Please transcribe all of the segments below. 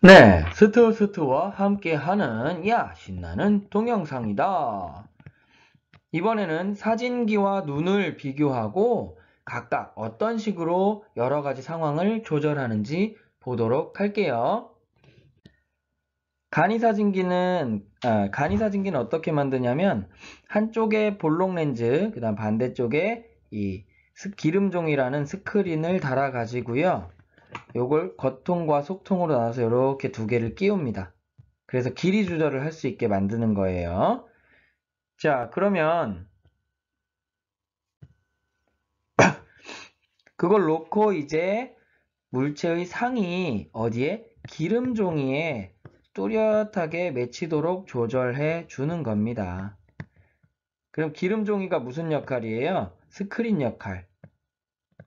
네, 스트와 함께하는 신나는 동영상이다. 이번에는 사진기와 눈을 비교하고 각각 어떤 식으로 여러 가지 상황을 조절하는지 보도록 할게요. 간이사진기는 어떻게 만드냐면 한쪽에 볼록 렌즈, 그다음 반대쪽에 이 기름종이라는 스크린을 달아 가지고요. 요걸 겉통과 속통으로 나눠서 이렇게 두 개를 끼웁니다. 그래서 길이 조절을 할 수 있게 만드는 거예요. 자, 그러면 그걸 놓고 이제 물체의 상이 어디에? 기름 종이에 또렷하게 맺히도록 조절해 주는 겁니다. 그럼 기름 종이가 무슨 역할이에요? 스크린 역할.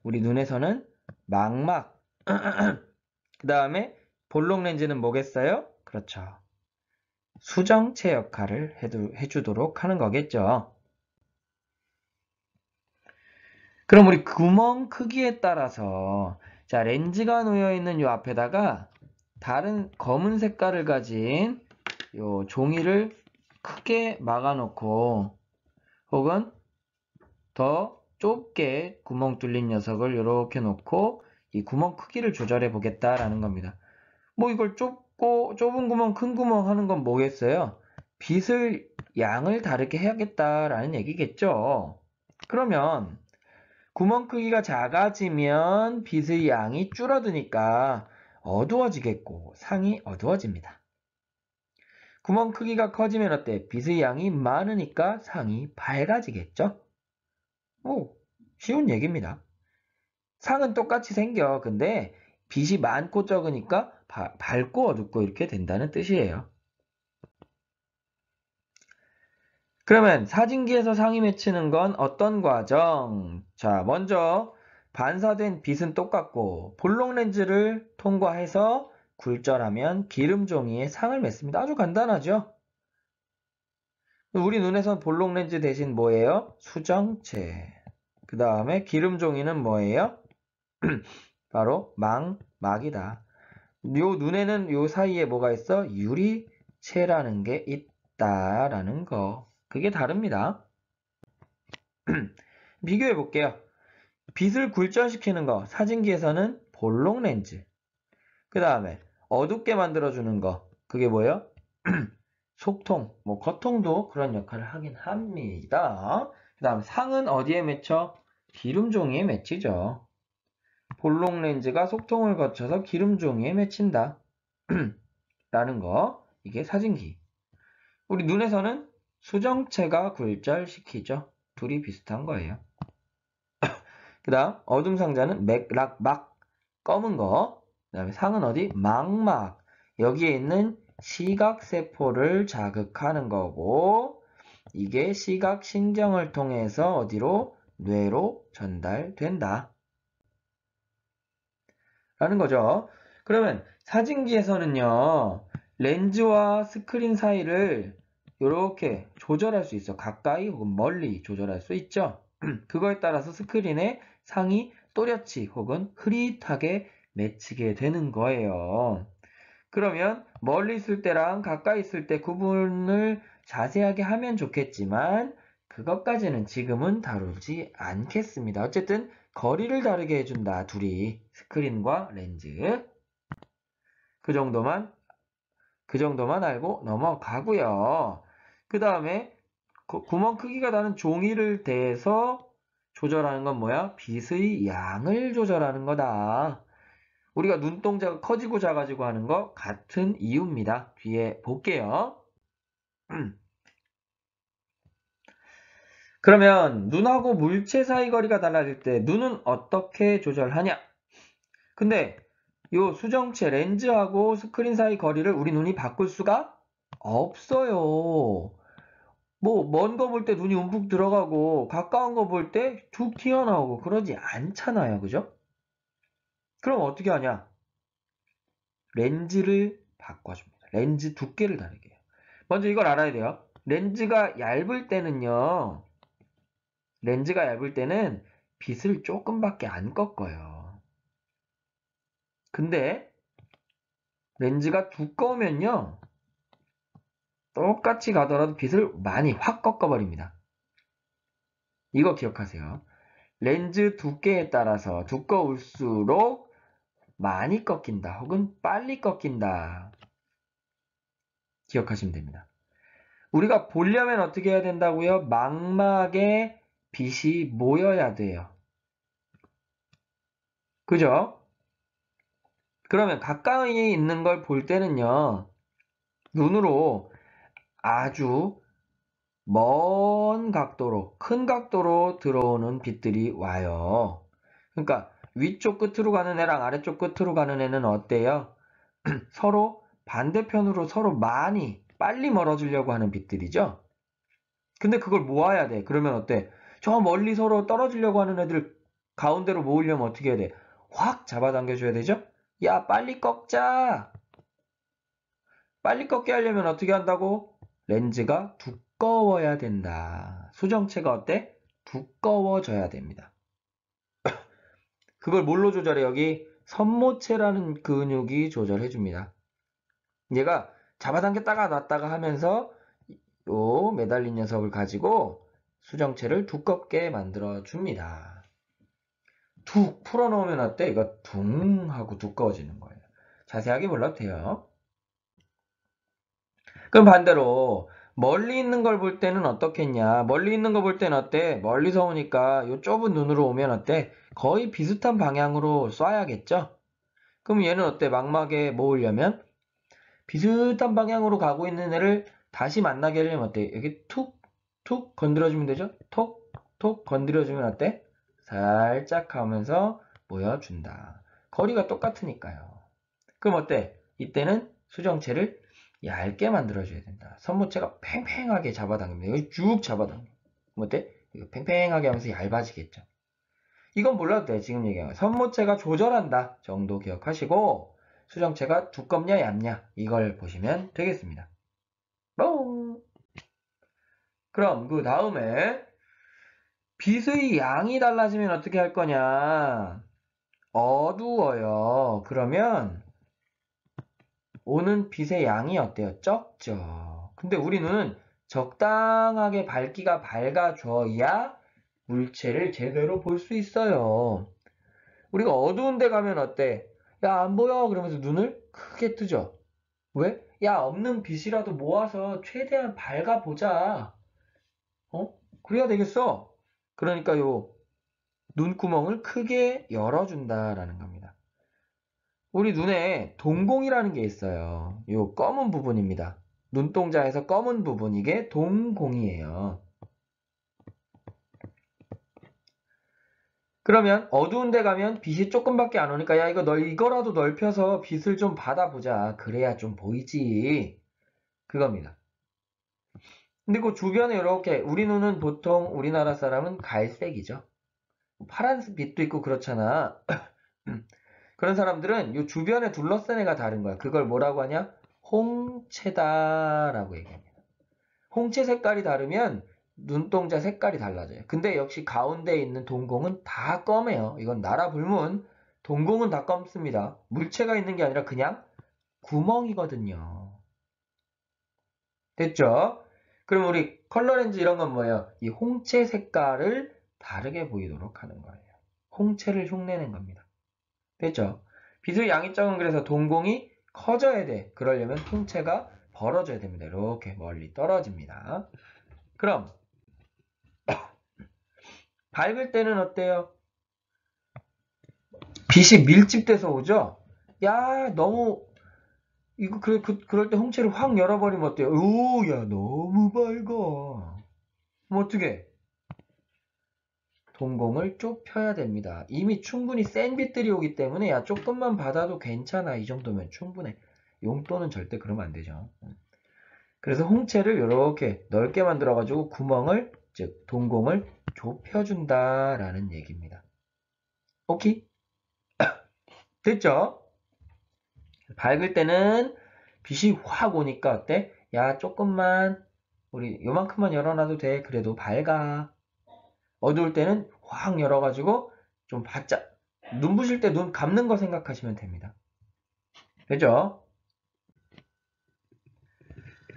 우리 눈에서는 망막. 그 다음에 볼록 렌즈는 뭐겠어요? 그렇죠. 수정체 역할을 해주도록 하는 거겠죠. 그럼 우리 구멍 크기에 따라서 자, 렌즈가 놓여 있는 요 앞에다가 다른 검은 색깔을 가진 요 종이를 크게 막아 놓고 혹은 더 좁게 구멍 뚫린 녀석을 이렇게 놓고 이 구멍 크기를 조절해 보겠다라는 겁니다. 뭐 이걸 좁은 구멍, 큰 구멍 하는 건 뭐겠어요? 빛을 양을 다르게 해야겠다라는 얘기겠죠. 그러면 구멍 크기가 작아지면 빛의 양이 줄어드니까 어두워지겠고 상이 어두워집니다. 구멍 크기가 커지면 어때? 빛의 양이 많으니까 상이 밝아지겠죠? 오, 쉬운 얘기입니다. 상은 똑같이 생겨. 근데 빛이 많고 적으니까 밝고 어둡고 이렇게 된다는 뜻이에요. 그러면 사진기에서 상이 맺히는 건 어떤 과정? 자, 먼저 반사된 빛은 똑같고 볼록 렌즈를 통과해서 굴절하면 기름 종이에 상을 맺습니다. 아주 간단하죠? 우리 눈에선 볼록 렌즈 대신 뭐예요? 수정체. 그 다음에 기름 종이는 뭐예요? 바로 막이다. 요 눈에는 요 사이에 뭐가 있어? 유리체라는 게 있다라는 거. 그게 다릅니다. 비교해 볼게요. 빛을 굴절시키는 거, 사진기에서는 볼록 렌즈. 그 다음에 어둡게 만들어주는 거, 그게 뭐예요? 속통, 뭐 겉통도 그런 역할을 하긴 합니다. 그 다음 상은 어디에 맺혀? 기름 종이에 맺히죠. 볼록 렌즈가 속통을 거쳐서 기름 종이에 맺힌다. 라는 거, 이게 사진기. 우리 눈에서는 수정체가 굴절시키죠. 둘이 비슷한 거예요. 그 다음 어둠 상자는 막 검은 거. 그 다음에 상은 어디? 망막. 여기에 있는 시각세포를 자극하는 거고 이게 시각신경을 통해서 어디로? 뇌로 전달된다. 라는 거죠. 그러면 사진기에서는요. 렌즈와 스크린 사이를 이렇게 조절할 수 있어. 가까이 혹은 멀리 조절할 수 있죠. 그거에 따라서 스크린에 상이 또렷이 혹은 흐릿하게 맺히게 되는 거예요. 그러면 멀리 있을 때랑 가까이 있을 때 구분을 자세하게 하면 좋겠지만 그것까지는 지금은 다루지 않겠습니다. 어쨌든 거리를 다르게 해준다. 둘이 스크린과 렌즈. 그 정도만 그 정도만 알고 넘어가고요. 그 다음에 구멍 크기가 다른 종이를 대서 조절하는 건 뭐야? 빛의 양을 조절하는 거다. 우리가 눈동자가 커지고 작아지고 하는 거 같은 이유입니다. 뒤에 볼게요. 그러면 눈하고 물체 사이 거리가 달라질 때 눈은 어떻게 조절하냐? 근데 요 수정체 렌즈하고 스크린 사이 거리를 우리 눈이 바꿀 수가 없어요. 뭐 먼 거 볼 때 눈이 움푹 들어가고 가까운 거 볼 때 툭 튀어나오고 그러지 않잖아요. 그죠? 그럼 어떻게 하냐? 렌즈를 바꿔줍니다. 렌즈 두께를 다르게 해요. 먼저 이걸 알아야 돼요. 렌즈가 얇을 때는 빛을 조금밖에 안 꺾어요. 근데 렌즈가 두꺼우면요. 똑같이 가더라도 빛을 많이 확 꺾어버립니다. 이거 기억하세요. 렌즈 두께에 따라서 두꺼울수록 많이 꺾인다 혹은 빨리 꺾인다. 기억하시면 됩니다. 우리가 보려면 어떻게 해야 된다고요? 망막에 빛이 모여야 돼요. 그죠? 그러면 가까이 있는 걸 볼 때는요. 눈으로 아주 먼 각도로, 큰 각도로 들어오는 빛들이 와요. 그러니까 위쪽 끝으로 가는 애랑 아래쪽 끝으로 가는 애는 어때요? 서로 반대편으로 서로 많이 빨리 멀어지려고 하는 빛들이죠. 근데 그걸 모아야 돼. 그러면 어때? 저 멀리 서로 떨어지려고 하는 애들 가운데로 모으려면 어떻게 해야 돼? 확 잡아당겨줘야 되죠? 야, 빨리 꺾자. 빨리 꺾게 하려면 어떻게 한다고? 렌즈가 두꺼워야 된다. 수정체가 어때? 두꺼워져야 됩니다. 그걸 뭘로 조절해? 여기 선모체라는 근육이 조절해줍니다. 얘가 잡아당겼다가 놨다가 하면서 요 매달린 녀석을 가지고 수정체를 두껍게 만들어 줍니다. 툭 풀어놓으면 어때? 이거 둥 하고 두꺼워지는 거예요. 자세하게 몰라도 돼요. 그럼 반대로 멀리 있는 걸 볼 때는 어떻겠냐? 멀리 있는 거 볼 때는 어때? 멀리서 오니까 요 좁은 눈으로 오면 어때? 거의 비슷한 방향으로 쏴야겠죠? 그럼 얘는 어때? 망막에 모으려면 비슷한 방향으로 가고 있는 애를 다시 만나게 하려면 어때? 여기 툭, 툭 건드려주면 되죠? 톡, 톡 건드려주면 어때? 살짝 하면서 모여준다. 거리가 똑같으니까요. 그럼 어때? 이때는 수정체를 얇게 만들어줘야 된다. 선모체가 팽팽하게 잡아당깁니다. 여기 쭉 잡아당겨. 그럼 어때? 이거 팽팽하게 하면서 얇아지겠죠. 이건 몰라도 돼. 지금 얘기한 거. 선모체가 조절한다 정도 기억하시고 수정체가 두껍냐 얇냐 이걸 보시면 되겠습니다. 뿅. 그럼 그 다음에 빛의 양이 달라지면 어떻게 할 거냐? 어두워요. 그러면 오는 빛의 양이 어때요? 적죠. 근데 우리는 적당하게 밝기가 밝아져야 물체를 제대로 볼 수 있어요. 우리가 어두운 데 가면 어때? 야, 안 보여? 그러면서 눈을 크게 뜨죠. 왜? 야, 없는 빛이라도 모아서 최대한 밝아보자. 어? 그래야 되겠어. 그러니까 요 눈구멍을 크게 열어준다라는 겁니다. 우리 눈에 동공이라는 게 있어요. 요 검은 부분입니다. 눈동자에서 검은 부분, 이게 동공이에요. 그러면 어두운 데 가면 빛이 조금밖에 안 오니까 야, 이거라도 넓혀서 빛을 좀 받아보자. 그래야 좀 보이지. 그겁니다. 근데 그 주변에 이렇게 우리 눈은 보통 우리나라 사람은 갈색이죠. 파란색 빛도 있고 그렇잖아. 그런 사람들은 이 주변에 둘러싼 애가 다른 거야. 그걸 뭐라고 하냐? 홍채다라고 얘기합니다. 홍채 색깔이 다르면 눈동자 색깔이 달라져요. 근데 역시 가운데 있는 동공은 다 검해요. 이건 나라 불문. 동공은 다 검습니다. 물체가 있는 게 아니라 그냥 구멍이거든요. 됐죠? 그럼 우리 컬러 렌즈 이런 건 뭐예요? 이 홍채 색깔을 다르게 보이도록 하는 거예요. 홍채를 흉내낸 겁니다. 됐죠? 빛의 양이 적은 그래서 동공이 커져야 돼. 그러려면 홍채가 벌어져야 됩니다. 이렇게 멀리 떨어집니다. 그럼 밝을 때는 어때요? 빛이 밀집돼서 오죠? 야, 너무 이거 그럴 때 홍채를 확 열어버리면 어때요? 오, 야, 너무 밝아. 그럼 어떻게? 동공을 좁혀야 됩니다. 이미 충분히 센 빛들이 오기 때문에 야, 조금만 받아도 괜찮아. 이 정도면 충분해. 용도는 절대 그러면 안 되죠. 그래서 홍채를 이렇게 넓게 만들어가지고 구멍을, 즉 동공을 좁혀준다라는 얘기입니다. 오케이? 됐죠? 밝을 때는 빛이 확 오니까 어때? 야, 조금만 우리 요만큼만 열어놔도 돼. 그래도 밝아. 어두울 때는 확 열어가지고 좀 바짝 눈부실 때 눈 감는 거 생각하시면 됩니다. 되죠?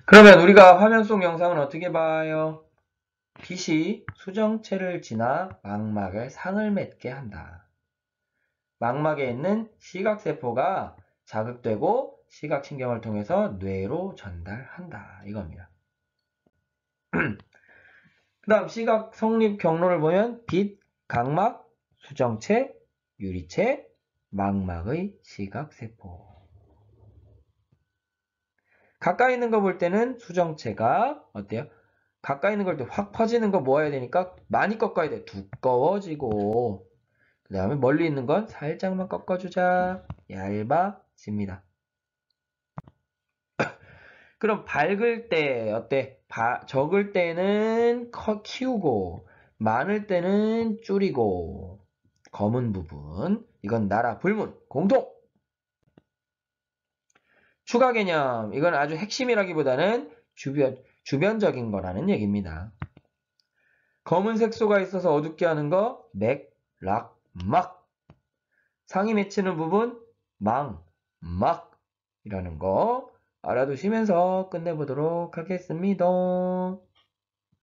그러면 우리가 화면 속 영상은 어떻게 봐요? 빛이 수정체를 지나 망막에 상을 맺게 한다. 망막에 있는 시각세포가 자극되고 시각신경을 통해서 뇌로 전달한다. 이겁니다. 그 다음 시각 성립 경로를 보면 빛, 각막, 수정체, 유리체, 망막의 시각세포. 가까이 있는 거 볼 때는 수정체가 어때요? 가까이 있는 걸 때 확 퍼지는 거 모아야 되니까 많이 꺾어야 돼. 두꺼워지고. 그 다음에 멀리 있는 건 살짝만 꺾어주자. 얇아집니다. 그럼 밝을 때 어때? 적을 때는 키우고 많을 때는 줄이고 검은 부분 이건 나라 불문 공통 추가 개념 이건 아주 핵심이라기보다는 주변적인 거라는 얘기입니다. 검은 색소가 있어서 어둡게 하는 거 맥, 락, 막 상이 맺히는 부분 망, 막 이라는 거 알아두시면서 끝내보도록 하겠습니다.